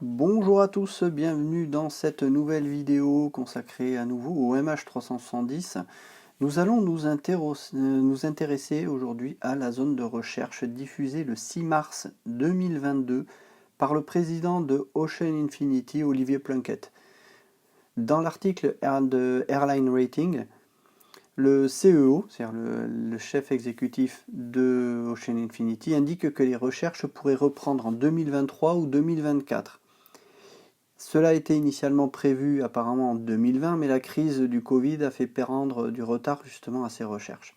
Bonjour à tous, bienvenue dans cette nouvelle vidéo consacrée à nouveau au MH370. Nous allons nous intéresser aujourd'hui à la zone de recherche diffusée le 6 mars 2022 par le président de Ocean Infinity, Olivier Plunkett. Dans l'article de Airline Rating, le CEO, c'est-à-dire le chef exécutif de Ocean Infinity, indique que les recherches pourraient reprendre en 2023 ou 2024. Cela était initialement prévu apparemment en 2020, mais la crise du Covid a fait prendre du retard justement à ces recherches.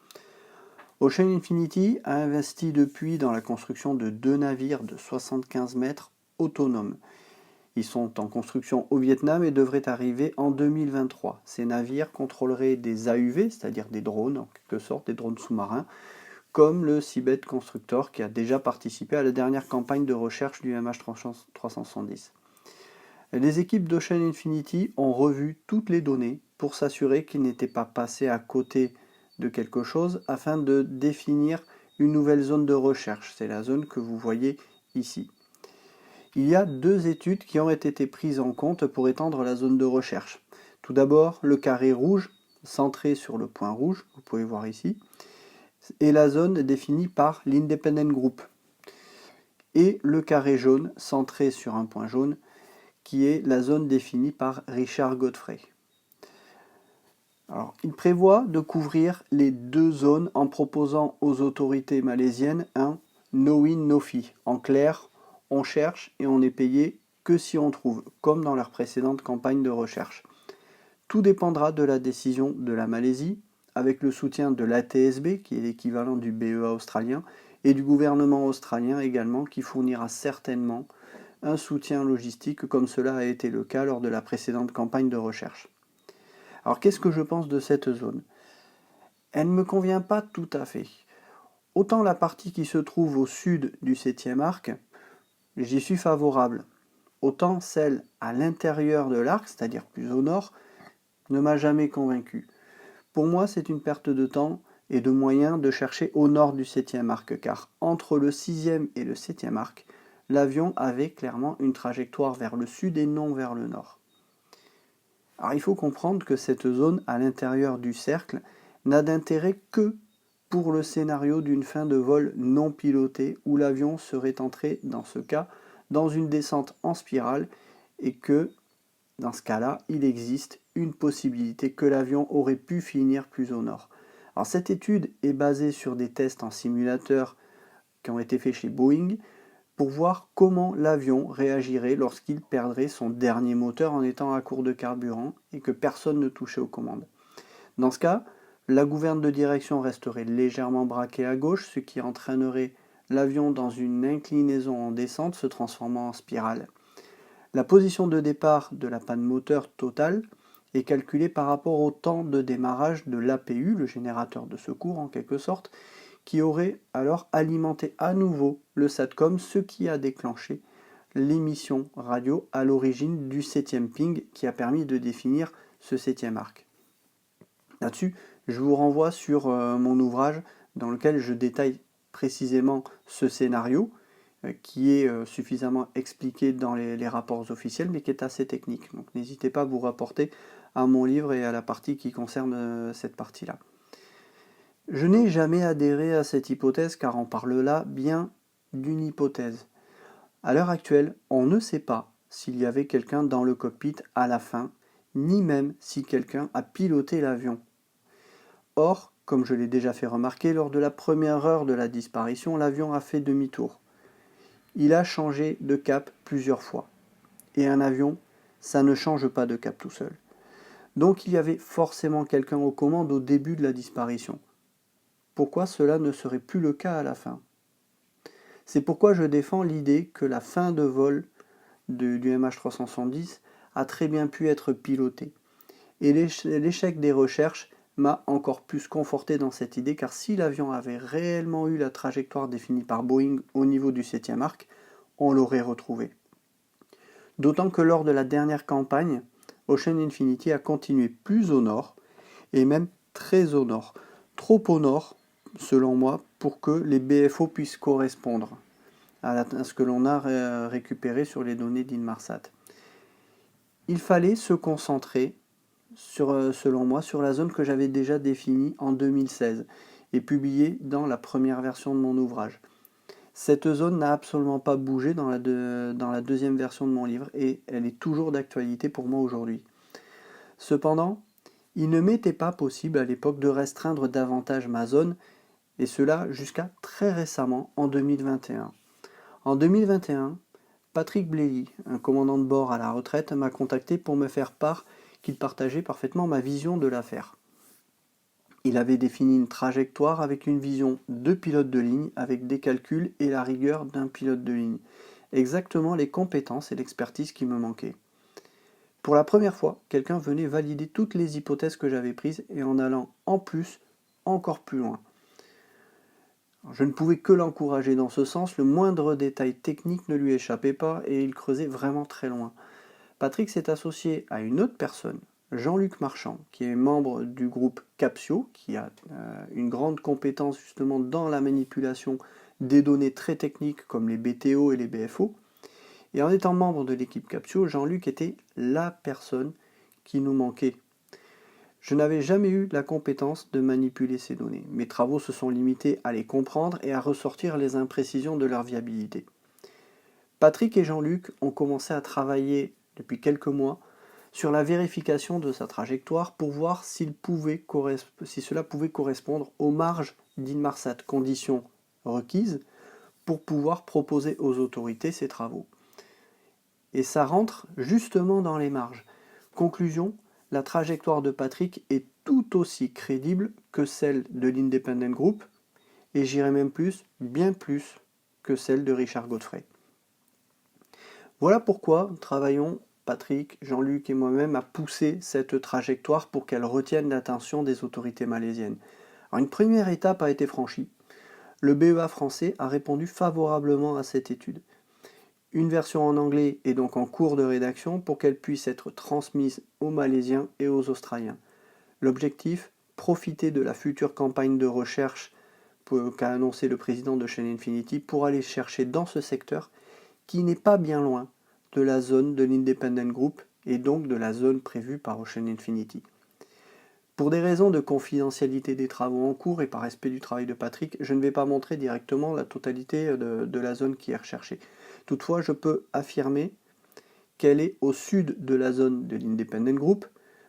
Ocean Infinity a investi depuis dans la construction de 2 navires de 75 mètres autonomes. Ils sont en construction au Vietnam et devraient arriver en 2023. Ces navires contrôleraient des AUV, c'est-à-dire des drones, en quelque sorte, des drones sous-marins, comme le Seabed Constructor qui a déjà participé à la dernière campagne de recherche du MH370. Les équipes d'Ocean Infinity ont revu toutes les données pour s'assurer qu'ils n'étaient pas passés à côté de quelque chose afin de définir une nouvelle zone de recherche. C'est la zone que vous voyez ici. Il y a 2 études qui ont été prises en compte pour étendre la zone de recherche. Tout d'abord, le carré rouge, centré sur le point rouge, vous pouvez voir ici, et la zone définie par l'Independent Group. Et le carré jaune, centré sur un point jaune, qui est la zone définie par Richard Godfrey. Alors, il prévoit de couvrir les 2 zones en proposant aux autorités malaisiennes un no-win, no-fee. En clair, on cherche et on n'est payé que si on trouve, comme dans leur précédente campagne de recherche. Tout dépendra de la décision de la Malaisie, avec le soutien de l'ATSB, qui est l'équivalent du BEA australien, et du gouvernement australien également, qui fournira certainement un soutien logistique comme cela a été le cas lors de la précédente campagne de recherche. Alors qu'est-ce que je pense de cette zone? Elle ne me convient pas tout à fait. Autant la partie qui se trouve au sud du 7e arc, j'y suis favorable. Autant celle à l'intérieur de l'arc, c'est-à-dire plus au nord, ne m'a jamais convaincu. Pour moi, c'est une perte de temps et de moyens de chercher au nord du 7e arc, car entre le 6e et le 7e arc, l'avion avait clairement une trajectoire vers le sud et non vers le nord. Alors il faut comprendre que cette zone à l'intérieur du cercle n'a d'intérêt que pour le scénario d'une fin de vol non pilotée où l'avion serait entré, dans ce cas, dans une descente en spirale et que, dans ce cas-là, il existe une possibilité que l'avion aurait pu finir plus au nord. Alors cette étude est basée sur des tests en simulateur qui ont été faits chez Boeing pour voir comment l'avion réagirait lorsqu'il perdrait son dernier moteur en étant à court de carburant et que personne ne touchait aux commandes. Dans ce cas, la gouverne de direction resterait légèrement braquée à gauche, ce qui entraînerait l'avion dans une inclinaison en descente se transformant en spirale. La position de départ de la panne moteur totale est calculée par rapport au temps de démarrage de l'APU, le générateur de secours en quelque sorte, qui aurait alors alimenté à nouveau le SATCOM, ce qui a déclenché l'émission radio à l'origine du 7e ping qui a permis de définir ce 7e arc. Là-dessus, je vous renvoie sur mon ouvrage dans lequel je détaille précisément ce scénario qui est suffisamment expliqué dans les rapports officiels mais qui est assez technique. Donc n'hésitez pas à vous rapporter à mon livre et à la partie qui concerne cette partie-là. Je n'ai jamais adhéré à cette hypothèse car on parle là bien d'une hypothèse. À l'heure actuelle, on ne sait pas s'il y avait quelqu'un dans le cockpit à la fin, ni même si quelqu'un a piloté l'avion. Or, comme je l'ai déjà fait remarquer, lors de la première heure de la disparition, l'avion a fait demi-tour. Il a changé de cap plusieurs fois. Et un avion, ça ne change pas de cap tout seul. Donc il y avait forcément quelqu'un aux commandes au début de la disparition. Pourquoi cela ne serait plus le cas à la fin? C'est pourquoi je défends l'idée que la fin de vol du MH370 a très bien pu être pilotée. Et l'échec des recherches m'a encore plus conforté dans cette idée, car si l'avion avait réellement eu la trajectoire définie par Boeing au niveau du 7e arc, on l'aurait retrouvé. D'autant que lors de la dernière campagne, Ocean Infinity a continué plus au nord, et même très au nord. Trop au nord, selon moi, pour que les BFO puissent correspondre. à ce que l'on a récupéré sur les données d'Inmarsat. Il fallait se concentrer, selon moi, sur la zone que j'avais déjà définie en 2016 et publiée dans la première version de mon ouvrage. Cette zone n'a absolument pas bougé dans la deuxième version de mon livre et elle est toujours d'actualité pour moi aujourd'hui. Cependant, il ne m'était pas possible à l'époque de restreindre davantage ma zone, et cela jusqu'à très récemment, en 2021. En 2021, Patrick Blély, un commandant de bord à la retraite, m'a contacté pour me faire part qu'il partageait parfaitement ma vision de l'affaire. Il avait défini une trajectoire avec une vision de pilote de ligne, avec des calculs et la rigueur d'un pilote de ligne. Exactement les compétences et l'expertise qui me manquaient. Pour la première fois, quelqu'un venait valider toutes les hypothèses que j'avais prises et en allant en plus encore plus loin. Je ne pouvais que l'encourager dans ce sens, le moindre détail technique ne lui échappait pas et il creusait vraiment très loin. Patrick s'est associé à une autre personne, Jean-Luc Marchand, qui est membre du groupe Capsio, qui a une grande compétence justement dans la manipulation des données très techniques comme les BTO et les BFO. Et en étant membre de l'équipe Capsio, Jean-Luc était la personne qui nous manquait. Je n'avais jamais eu la compétence de manipuler ces données. Mes travaux se sont limités à les comprendre et à ressortir les imprécisions de leur viabilité. Patrick et Jean-Luc ont commencé à travailler depuis quelques mois sur la vérification de sa trajectoire pour voir si cela pouvait correspondre aux marges d'Inmarsat, conditions requises pour pouvoir proposer aux autorités ces travaux. Et ça rentre justement dans les marges. Conclusion, la trajectoire de Patrick est tout aussi crédible que celle de l'Independent Group, et j'irai même plus, bien plus, que celle de Richard Godfrey. Voilà pourquoi nous travaillons, Patrick, Jean-Luc et moi-même, à pousser cette trajectoire pour qu'elle retienne l'attention des autorités malaisiennes. Alors, une première étape a été franchie. Le BEA français a répondu favorablement à cette étude. Une version en anglais est donc en cours de rédaction pour qu'elle puisse être transmise aux Malaisiens et aux Australiens. L'objectif, profiter de la future campagne de recherche qu'a annoncé le président de Ocean Infinity pour aller chercher dans ce secteur qui n'est pas bien loin de la zone de l'Independent Group et donc de la zone prévue par Ocean Infinity. Pour des raisons de confidentialité des travaux en cours et par respect du travail de Patrick, je ne vais pas montrer directement la totalité de la zone qui est recherchée. Toutefois, je peux affirmer qu'elle est au sud de la zone de l'Independent Group,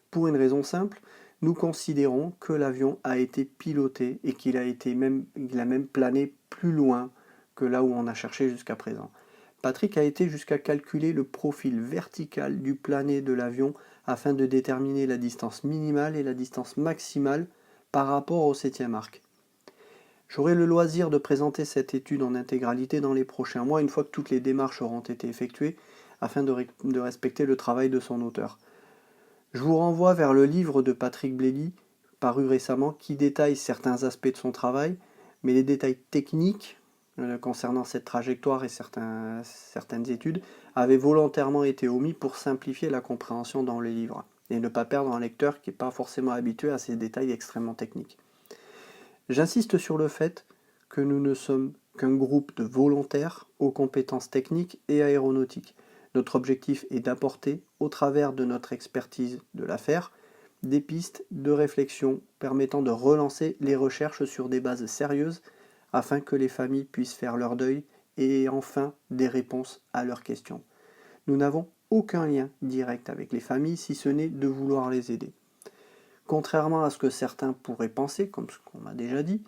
pour une raison simple, nous considérons que l'avion a été piloté et qu'il a même plané plus loin que là où on a cherché jusqu'à présent. Patrick a été jusqu'à calculer le profil vertical du plané de l'avion afin de déterminer la distance minimale et la distance maximale par rapport au 7e arc. J'aurai le loisir de présenter cette étude en intégralité dans les prochains mois, une fois que toutes les démarches auront été effectuées, afin de respecter le travail de son auteur. Je vous renvoie vers le livre de Patrick Blély, paru récemment, qui détaille certains aspects de son travail, mais les détails techniques concernant cette trajectoire et certaines études avaient volontairement été omis pour simplifier la compréhension dans le livre, et ne pas perdre un lecteur qui n'est pas forcément habitué à ces détails extrêmement techniques. J'insiste sur le fait que nous ne sommes qu'un groupe de volontaires aux compétences techniques et aéronautiques. Notre objectif est d'apporter, au travers de notre expertise de l'affaire, des pistes de réflexion permettant de relancer les recherches sur des bases sérieuses afin que les familles puissent faire leur deuil et enfin des réponses à leurs questions. Nous n'avons aucun lien direct avec les familles si ce n'est de vouloir les aider. Contrairement à ce que certains pourraient penser, comme ce qu'on m'a déjà dit,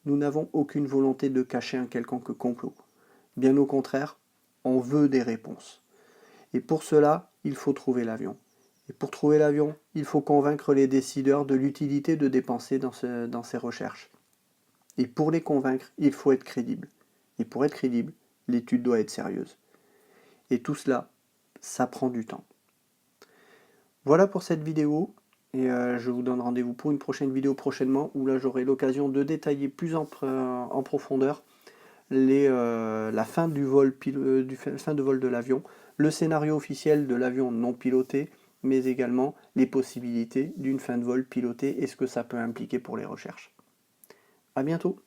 nous n'avons aucune volonté de cacher un quelconque complot. Bien au contraire, on veut des réponses. Et pour cela, il faut trouver l'avion. Et pour trouver l'avion, il faut convaincre les décideurs de l'utilité de dépenser dans ces recherches. Et pour les convaincre, il faut être crédible. Et pour être crédible, l'étude doit être sérieuse. Et tout cela, ça prend du temps. Voilà pour cette vidéo. Et je vous donne rendez-vous pour une prochaine vidéo prochainement, où là j'aurai l'occasion de détailler plus en profondeur la fin de vol de l'avion, le scénario officiel de l'avion non piloté, mais également les possibilités d'une fin de vol pilotée et ce que ça peut impliquer pour les recherches. À bientôt.